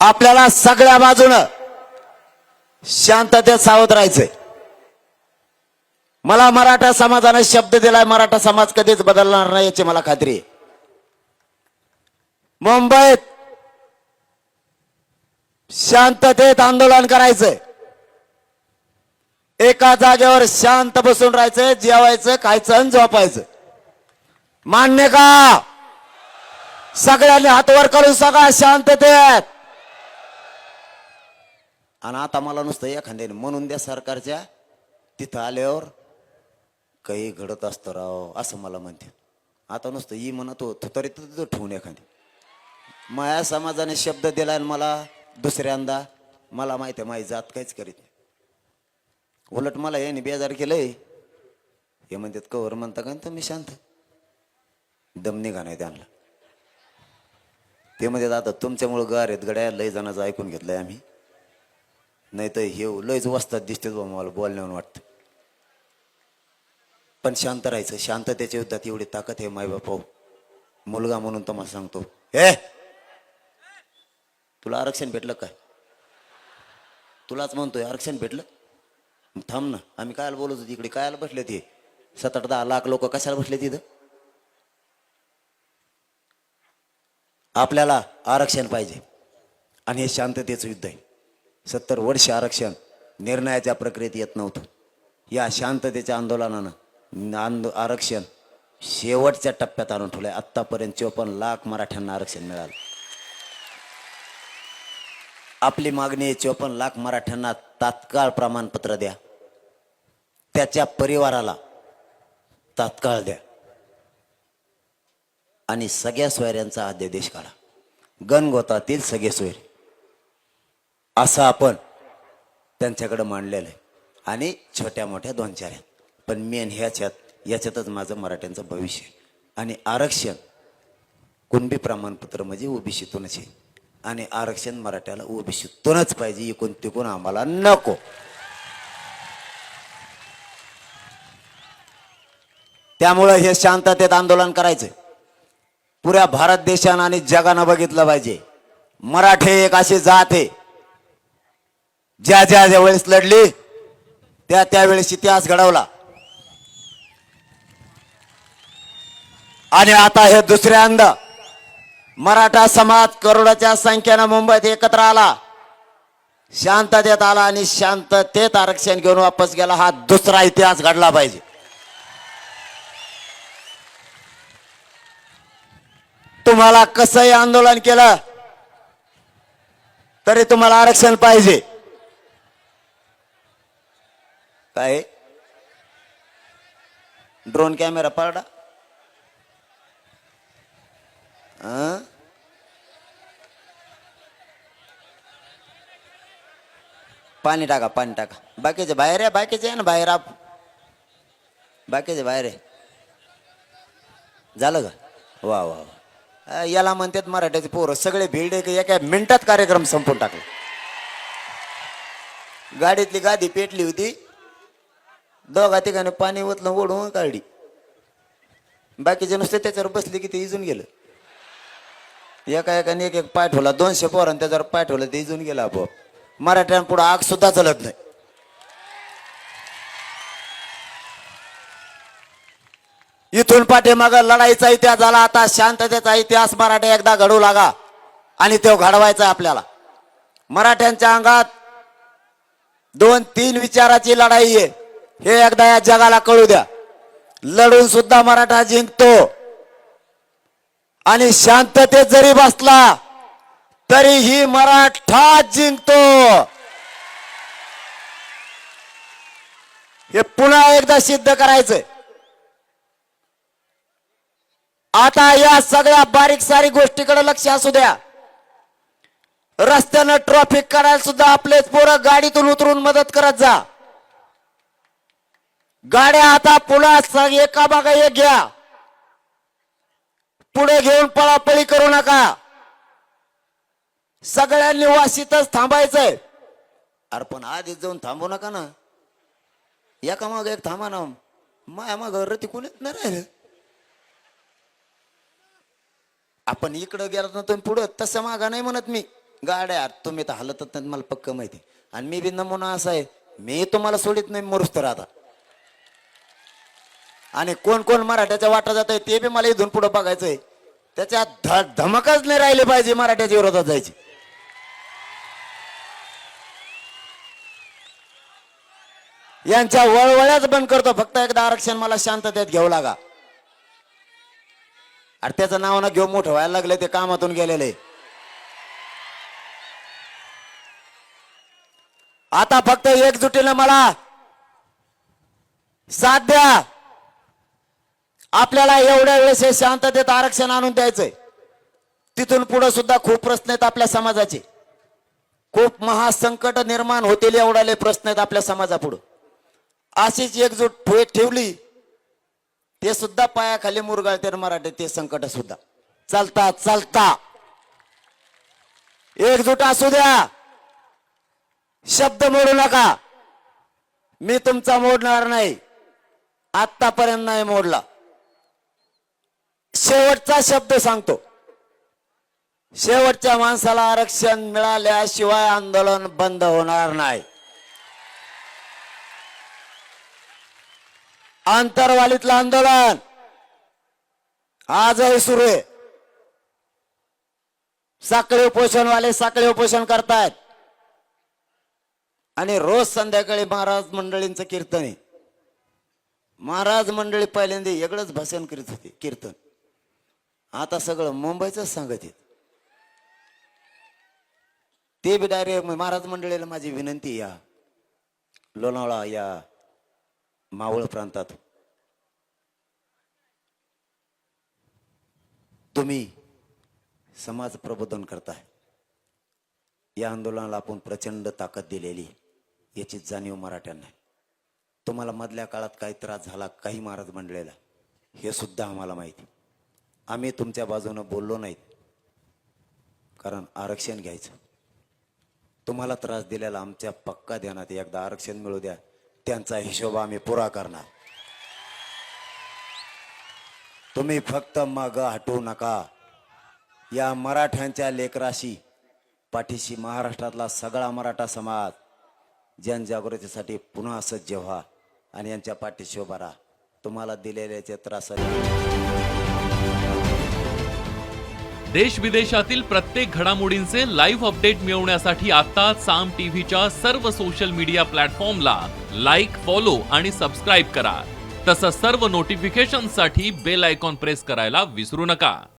आपल्याला सगळ्या बाजूनं शांततेत सावध राहायचंय. मला मराठा समाजाने शब्द दिलाय, मराठा समाज कधीच बदलणार नाही याची मला खात्री आहे. मुंबईत शांततेत आंदोलन करायचंय, एका जागेवर शांत बसून राहायचंय, जेवायचं, खायचं आणि झोपायचं. मान्य का? सगळ्यांनी हात वर करून सगळा शांततेत. आणि आता मला नुसतं एखाद्याने म्हणून द्या सरकारच्या, तिथं आल्यावर काही घडत असतं राव असं मला म्हणते. आता नुसतं ही म्हणत होतो तरी तिथं ठेवून एखादी. माया समाजाने शब्द दिलाय मला दुसऱ्यांदा, मला माहिती आहे माझी जात काहीच करीत नाही. उलट मला याने बेजार केलंय. हे म्हणतात कवर म्हणता का तुम्ही शांत, दम निघा नाही त्यांना. ते म्हणतात आता तुमच्यामुळं गार आहेत गड्या, लय जणांचं ऐकून घेतलंय आम्ही, नाही तर हे लयच वस्तात दिसतेच बा मला बोलण्यावर वाटतं. पण शांत राहायचं. शांततेच्या युद्धात एवढी ताकद आहे माय बापा. मुलगा म्हणून तुम्हाला सांगतो, हे तुला आरक्षण भेटलं काय? तुलाच म्हणतोय आरक्षण भेटलं? थांब ना, आम्ही कायला बोलत होतो इकडे, कायला बसले ते 7-8-10 लाख लोक कशाला बसले तिथं? आपल्याला आरक्षण पाहिजे आणि हे शांततेचं युद्ध आहे. 70 वर्ष आरक्षण निर्णयाच्या प्रक्रियेत येत नव्हतं. या शांततेच्या आंदोलनानं आरक्षण शेवटच्या टप्प्यात आणून ठेवलंय. आत्तापर्यंत 54 लाख मराठ्यांना आरक्षण मिळालं. आपली मागणी आहे 54 लाख मराठ्यांना तात्काळ प्रमाणपत्र द्या, त्याच्या परिवाराला तात्काळ द्या आणि सगळ्या सोयऱ्यांचा अध्यादेश काढा. गणगोतातील सगळे सोयरे असं आपण त्यांच्याकडे मांडलेलं आहे. आणि छोट्या मोठ्या 2-4 आहेत, पण मेन याच्यातच माझं मराठ्यांचं भविष्य आहे. आणि आरक्षण कुणबी प्रमाणपत्र म्हणजे ओबीसीतूनच आहे आणि आरक्षण मराठ्याला ओबीसीतूनच पाहिजे, इकून तिकून आम्हाला नको. त्यामुळे हे शांततेत आंदोलन करायचं. पुऱ्या भारत देशानं आणि जगानं बघितलं पाहिजे, मराठे एक अशी जात आहे ज्या ज्या वेळेस लढली त्यावेळेस इतिहास घडवला. आणि आता हे दुसऱ्यांदा मराठा समाज करोडाच्या संख्येनं मुंबईत एकत्र आला, शांततेत आला आणि शांततेत आरक्षण घेऊन वापस गेला. हा दुसरा इतिहास घडला पाहिजे. तुम्हाला कसंही आंदोलन केलं तरी तुम्हाला आरक्षण पाहिजे. काय ड्रोन कॅमेरा पडला? पाणी टाका, पाणी टाका. बाकीचे बाहेर आहे, बाकीचे आहे ना बाहेर. बाकीचे बाहेर आहे. झालं का? वा वा वा. याला म्हणतात मराठ्याचे पोरं. सगळे भिड एका मिनिटात कार्यक्रम संपून टाकला. गाडीतली गादी पेटली होती, 2-3 पाणी ओतलं, ओढून काढली. बाकीचे नुसते त्याच्यावर बसले की ते इजून गेलं. एकाने एक पाय ठेवला, 200 पोरांनी त्याच्यावर पाय ठेवलं, ते इजून गेला आपोआप. मराठ्यांपुढे आग सुद्धा चलत नाही. इथून पाठीमाग लढाईचा इतिहास झाला, आता शांततेचा इतिहास मराठा एकदा घडू लागा आणि तो घडवायचा आपल्याला. मराठ्यांच्या अंगात 2-3 विचाराची लढाई आहे, हे एकदा या जगाला कळू द्या. लढून सुद्धा मराठा जिंकतो आणि शांततेत जरी बसला तरीही मराठा जिंकतो. हे पुन्हा एकदा सिद्ध करायचंय. आता या सगळ्या बारीक सारीक गोष्टीकडे लक्ष असू द्या. रस्त्यानं ट्रॅफिक करायला सुद्धा आपलेच पोरं गाडीतून उतरून मदत करत जा. गाड्या आता पुन्हा एका मागे एक घ्या, पुढे घेऊन पळापळी करू नका. सगळ्यांनी वाशीतच थांबायचंय. अरे पण आधीच जाऊन थांबू नका ना, एका मागे एक थांबा ना. माया माग रती कोणीच नाही राहिलं. आपण इकडं गेलो ना, तुम्ही पुढं तसं मागा नाही म्हणत मी. गाड्या तुम्ही तर हलतच नाही मला पक्क माहिती. आणि मी बी नमुना असा आहे, मी तुम्हाला सोडित नाही मरुस तर आता. आणि कोण कोण मराठ्याच्या वाटा जात आहे ते बी मला इथून पुढे बघायचंय. त्याच्यात धमकच नाही राहिले पाहिजे मराठ्याच्या विरोधात जायची. यांच्या वळवळ्याच बंद करतो. फक्त एकदा आरक्षण मला शांततेत घेऊ लागा. अरे त्याचं नाव ना घेऊ मोठं व्हायला लागले, ते कामातून गेलेले. आता फक्त एकजुटीनं मला साथ द्या. आपल्याला एवढ्या वेळेस हे शांततेत आरक्षण आणून द्यायचंय. तिथून पुढे सुद्धा खूप प्रश्न आहेत आपल्या समाजाचे. खूप महासंकट निर्माण होतील एवढाले प्रश्न आहेत आपल्या समाजापुढे. अशीच एकजूट ठेवली ते सुद्धा पायाखाली मुरगाळते मराठी. ते संकट सुद्धा चालता चालता एकजूट असू द्या. शब्द मोडू नका. मी तुमचा मोडणार नाही, आतापर्यंत नाही मोडला. शेवटचा शब्द सांगतो, शेवटच्या माणसाला आरक्षण मिळाल्याशिवाय आंदोलन बंद होणार नाही. आंतरवालीतलं आंदोलन आजही सुरू आहे. साखळी उपोषणवाले साखळी उपोषण करतायत. आणि रोज संध्याकाळी महाराज मंडळींचं कीर्तन आहे. महाराज मंडळी पहिल्यांदा वेगळंच भाषण करीत होते कीर्तन. आता सगळं मुंबईच सांगत आहेत. ते बी डायरेक्ट महाराज मंडळीला माझी विनंती, या लोणावळा या मावळ प्रांतात तुम्ही समाज प्रबोधन करताय. या आंदोलनाला आपण प्रचंड ताकद दिलेली, याची जाणीव मराठ्यांना. तुम्हाला मधल्या काळात काही त्रास झाला काही महाराज मंडळीला, हे सुद्धा आम्हाला माहिती. आम्ही तुमच्या बाजूने बोललो नाहीत, कारण आरक्षण घ्यायचं. तुम्हाला त्रास दिलेला आमच्या पक्का ध्यानात. एकदा आरक्षण मिळू द्या, त्यांचा हिशोब आम्ही पुरा करणार. तुम्ही फक्त माग हटू नका. या मराठ्यांच्या लेकराशी पाठीशी महाराष्ट्रातला सगळा मराठा समाज जनजागृतीसाठी पुन्हा सज्ज व्हा आणि यांच्या पाठीशी उभा राहा. तुम्हाला दिलेल्या त्रासाला देश विदेशातील प्रत्येक घडामोडींचे लाईव्ह अपडेट मिळवण्यासाठी आता साम टीव्हीच्या सर्व सोशल मीडिया प्लॅटफॉर्मला लाईक, फॉलो आणि सबस्क्राईब करा. तसंच सर्व नोटिफिकेशनसाठी बेल आयकॉन प्रेस करायला विसरू नका.